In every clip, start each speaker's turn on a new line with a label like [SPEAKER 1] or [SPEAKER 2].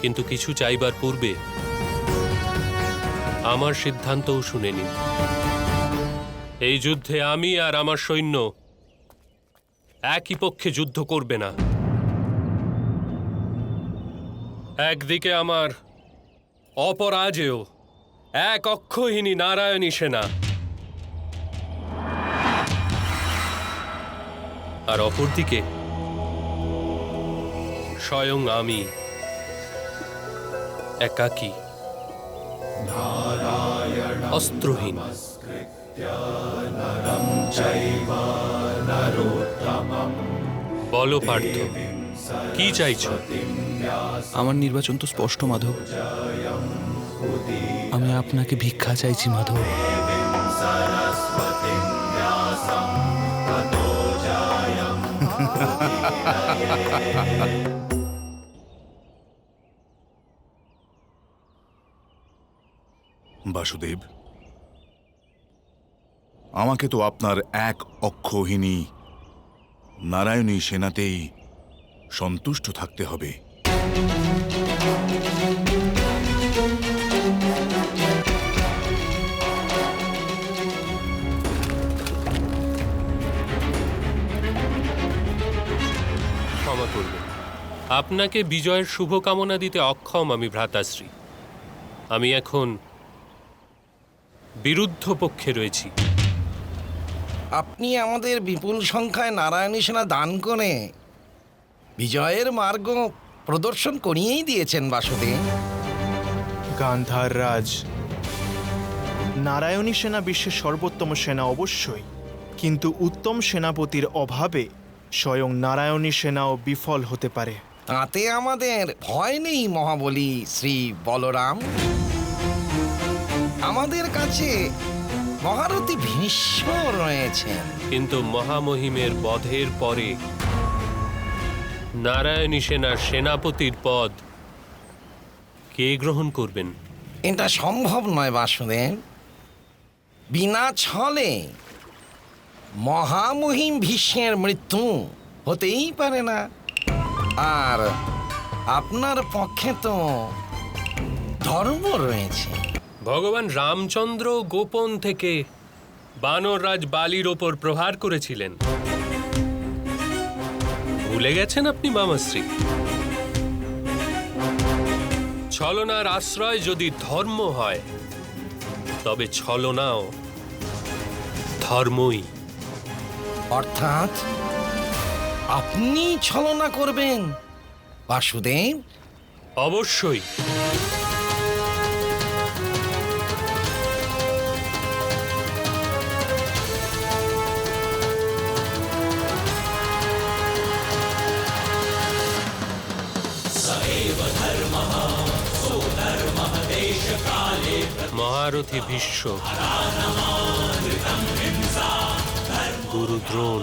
[SPEAKER 1] কিন্তু কিছু চাইবার পূর্বে আমার সিদ্ধান্তও শুনে নিন। এই যুদ্ধে আমি আর আমার সৈন্য একই পক্ষে যুদ্ধ করবে না। একদিকে আমার অপরাজেয় এক অক্ষহীনী নারায়ণী সেনা, আর অপরদিকে স্বয়ং আমি একাকী, অস্ত্রহীন। বলো পার্থ, কি চাইছো?
[SPEAKER 2] আমার নির্বাচন তো স্পষ্ট মাধব। আমি আপনাকে ভিক্ষা চাইছি মাধব।
[SPEAKER 3] বাসুদেব, আমাকে তো আপনার এক অক্ষহীনী নারায়ণী সেনাতেই সন্তুষ্ট থাকতে হবে।
[SPEAKER 1] ক্ষমা করবেন, আপনাকে বিজয়ের শুভকামনা দিতে অক্ষম আমি ভ্রাতাশ্রী। আমি এখন বিরুদ্ধ পক্ষে রয়েছি।
[SPEAKER 4] আপনি আমাদের বিপুল সংখ্যায় নারায়ণী সেনা দান করে বিজয়ের মার্গ প্রদর্শন করিয়েই দিয়েছেন বাসুদেব।
[SPEAKER 5] গান্ধার রাজ, নারায়ণী সেনা বিশ্বের সর্বোত্তম সেনা অবশ্যই, কিন্তু উত্তম সেনাপতির অভাবে স্বয়ং নারায়ণী সেনাও বিফল হতে পারে।
[SPEAKER 4] তাতে আমাদের ভয় নেই মহাবলী শ্রী বলরাম। আমাদের কাছে মহারথী ভীষ্ম রয়েছেন।
[SPEAKER 1] কিন্তু মহামহিমের বধের পরে নারায়ণী সেনার সেনাপতির পদ কে গ্রহণ করবেন?
[SPEAKER 4] এটা সম্ভব নয় বাসুদেব। বিনা ছলে মহামহিম ভীষ্মের মৃত্যু হতেই পারে না। আর আপনার পক্ষে তো ধর্ম রয়েছে।
[SPEAKER 1] ভগবান রামচন্দ্র গোপন থেকে বানররাজ বালির ওপর প্রহার করেছিলেন। ভুলে গেছেন আপনি মামাশ্রী? ছলনার আশ্রয় যদি ধর্ম হয়, তবে ছলনাও ধর্মই।
[SPEAKER 4] অর্থাৎ আপনি ছলনা করবেন বাসুদেব?
[SPEAKER 1] অবশ্যই। মহারথী ভীষ্ম, গুরু দ্রোণ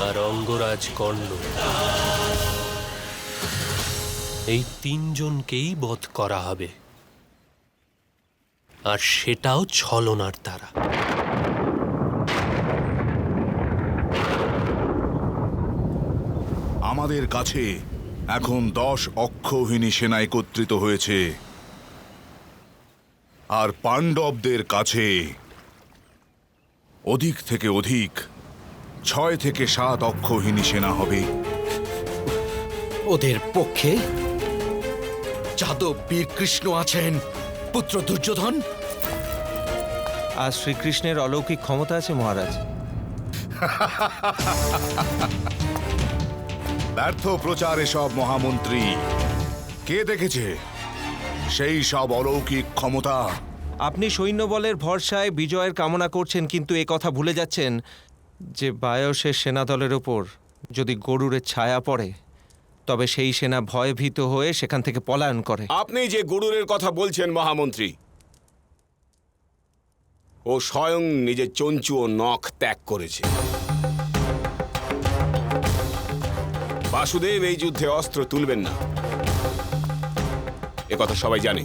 [SPEAKER 1] আর অঙ্গরাজ কর্ণ, এই তিনজনকেই বধ করা হবে, আর সেটাও ছলনার দ্বারা।
[SPEAKER 3] আমাদের কাছে এখন 10 অক্ষৌহিনী সেনা একত্রিত হয়েছে, আর পাণ্ডবদের কাছে অধিক থেকে অধিক 6 থেকে 7 অক্ষৌহিনী সেনা হবে।
[SPEAKER 6] ওদের পক্ষে যাদব বীর কৃষ্ণ আছেন, পুত্র দুর্যোধন।
[SPEAKER 7] আর শ্রীকৃষ্ণের অলৌকিক ক্ষমতা আছে মহারাজ।
[SPEAKER 3] ব্যর্থ প্রচারে সব মহামন্ত্রী কে দেখেছে সেই সব অলৌকিক ক্ষমতা?
[SPEAKER 7] আপনি সৈন্যবলের ভরসায় বিজয়ের কামনা করছেন, কিন্তু এ কথা ভুলে যাচ্ছেন যে বায়সের সেনাদলের ওপর যদি গরুরের ছায়া পড়ে, তবে সেই সেনা ভয়ভীত হয়ে সেখান থেকে পলায়ন করে।
[SPEAKER 8] আপনি যে গরুরের কথা বলছেন মহামন্ত্রী, ও স্বয়ং নিজের চঞ্চু ও নখ ত্যাগ করেছে। বাসুদেব এই যুদ্ধে অস্ত্র তুলবেন না, একথা সবাই জানে।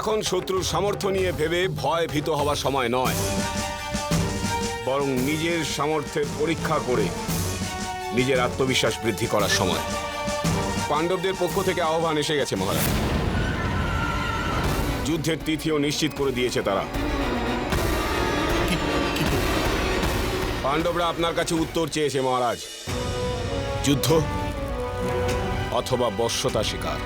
[SPEAKER 8] এখন শত্রুর সামর্থ্য নিয়ে ভেবে ভয় ভীত হওয়ার সময় নয়, বরং নিজের সামর্থ্যের পরীক্ষা করে নিজের আত্মবিশ্বাস বৃদ্ধি করার সময়। পাণ্ডবদের পক্ষ থেকে আহ্বান এসে গেছে মহারাজ। যুদ্ধের তিথিও নিশ্চিত করে দিয়েছে তারা। পাণ্ডবরা আপনার কাছে উত্তর চেয়েছে মহারাজ, যুদ্ধ অথবা বশ্যতা শিকার।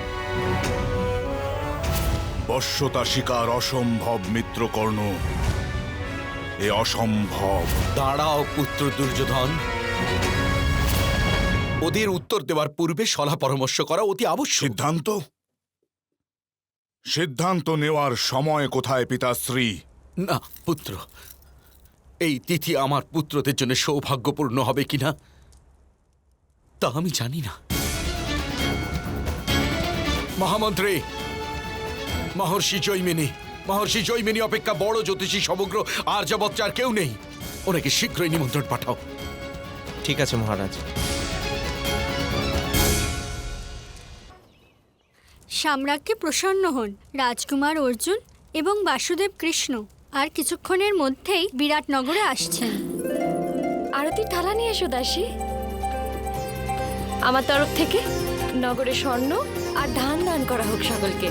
[SPEAKER 3] বশ্যতা শিকার অসম্ভব মিত্রকর্ণ, এ অসম্ভব।
[SPEAKER 6] দাঁড়াও পুত্র দুর্যোধন, ওদের উত্তর দেওয়ার পূর্বে সলা পরামর্শ করা অতি আবশ্যক।
[SPEAKER 3] সিদ্ধান্ত সিদ্ধান্ত নেওয়ার সময় কোথায় পিতাশ্রী?
[SPEAKER 6] না পুত্র, এই তিথি আমার পুত্রদের জন্য সৌভাগ্যপূর্ণ হবে কিনা তা আমি জানি না। মহামন্ত্রী, মহর্ষি জৈমিনী অপেক্ষা বড় জ্যোতিষী সমগ্র আর্যাবর্তে আর কেউ নেই। ওনাকে শীঘ্রই নিমন্ত্রণ পাঠাও।
[SPEAKER 7] ঠিক আছে মহারাজ।
[SPEAKER 9] সম্রাজ্ঞী প্রসন্ন হন। রাজকুমার অর্জুন এবং বাসুদেব কৃষ্ণ আর কিছুক্ষণের মধ্যেই বিরাটনগরে আসছেন।
[SPEAKER 10] আরতির থালা নিয়ে এসো দাসী। আমার তরফ থেকে নগরে স্বর্ণ আর ধান দান করা হোক সকলকে।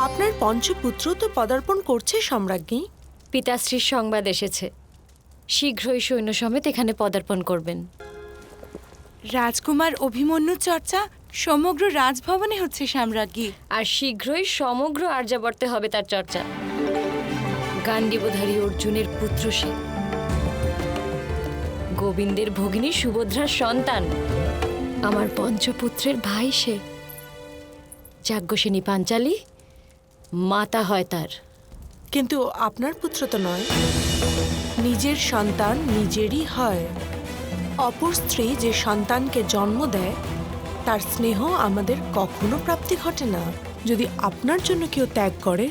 [SPEAKER 11] আপনার পঞ্চপুত্র তো পদার্পণ করছে সম্রাজ্ঞী।
[SPEAKER 10] পিতাশ্রীর সংবাদ এসেছে, শীঘ্রই সৈন্য সমেত এখানে পদার্পণ করবেন।
[SPEAKER 11] রাজকুমার অভিমন্যু চর্চা সমগ্র রাজভবনে হচ্ছে সম্রাজ্ঞী।
[SPEAKER 10] আর শীঘ্রই সমগ্র আর্যাবর্তে হবে তার চর্চা। গান্ডীবধারী অর্জুনের পুত্র সে, গোবিন্দের ভগিনী সুভদ্রার সন্তান, আমার পঞ্চপুত্রের ভাই সে। যাজ্ঞসেনী পাঞ্চালী মাতা হয় তার।
[SPEAKER 11] কিন্তু আপনার পুত্র তো নয়, নিজের সন্তান নিজেরই হয়। অপর স্ত্রী যে সন্তানকে জন্ম দেয় তার স্নেহ আমাদের কখনো প্রাপ্তি ঘটে না। যদি আপনার জন্য কেউ ত্যাগ করে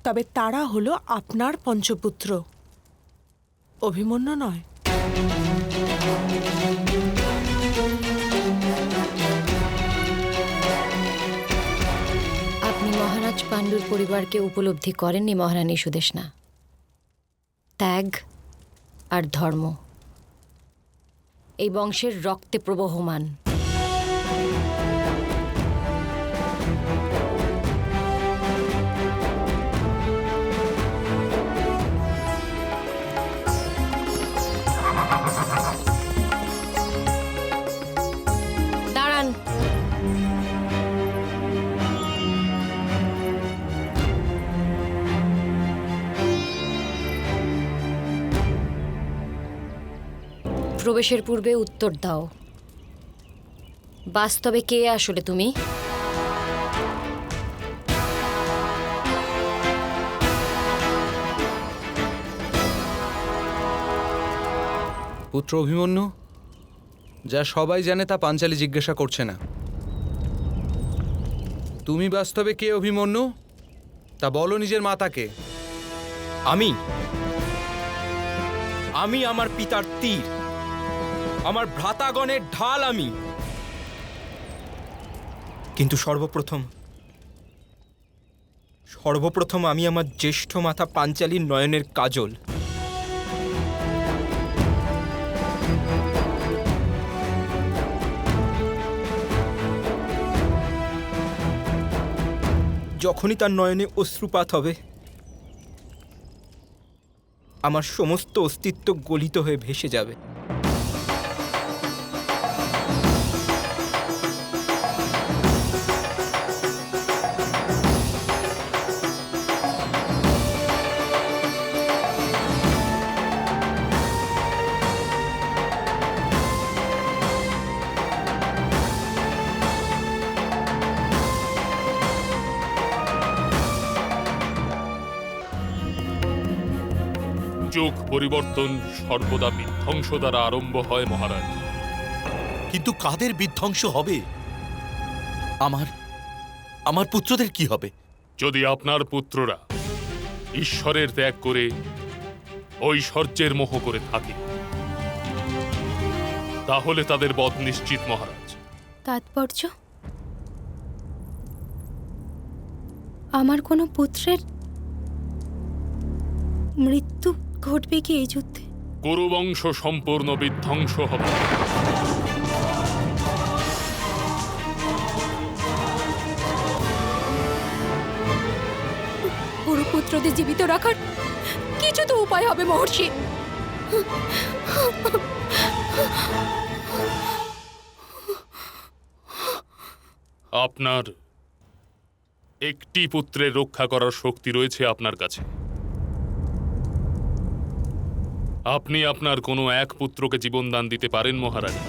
[SPEAKER 11] তবে তারা হলো আপনার পঞ্চপুত্র, অভিমন্যু নয়।
[SPEAKER 10] আপনি মহারাজ পাণ্ডুর পরিবারকে উপলব্ধি করেননি মহারানী সুদেশনা। ত্যাগ আর ধর্ম এই বংশের রক্তে প্রবহমান। দাঁড়ান। প্রবেশের পূর্বে উত্তর দাও, বাস্তবে কে আসলে তুমি?
[SPEAKER 2] পুত্র অভিমন্যু, যা সবাই জানে তা পাঞ্চালী জিজ্ঞাসা করছে না। তুমি বাস্তবে কে অভিমন্যু তা বলো নিজের মাতাকে।
[SPEAKER 12] আমি আমার পিতার তীর, আমার ভ্রাতাগণের ঢাল আমি। কিন্তু সর্বপ্রথম আমি আমার জ্যেষ্ঠ মাতা পাঞ্চালীর নয়নের কাজল। যখনই তার নয়নে অশ্রুপাত হবে, আমার সমস্ত অস্তিত্ব গলিত হয়ে ভেসে যাবে।
[SPEAKER 1] যুগ পরিবর্তন সর্বদা বিধ্বংস দ্বারা আরম্ভ হয় মহারাজ।
[SPEAKER 6] কিন্তু কাদের বিধ্বংস হবে? আমার পুত্রদের কি হবে?
[SPEAKER 1] যদি আপনার পুত্ররা ঈশ্বরের ত্যাগ করে ঐশ্বর্যের মোহ করে থাকে, তাহলে তাদের বধ নিশ্চিত মহারাজ।
[SPEAKER 9] তাৎপর্য, আমার কোনো পুত্রের মৃত্যু ঘটবে কি এই যুদ্ধে?
[SPEAKER 1] কুরুবংশ সম্পূর্ণ বিধ্বংস হবে।
[SPEAKER 13] পুত্রদের জীবিত রাখার কিছু তো উপায় হবে মহর্ষি।
[SPEAKER 14] আপনার একটি পুত্রের রক্ষা করার শক্তি রয়েছে আপনার কাছে। আপনি আপনার কোনো এক পুত্রকে জীবনদান দিতে পারেন মহারানী।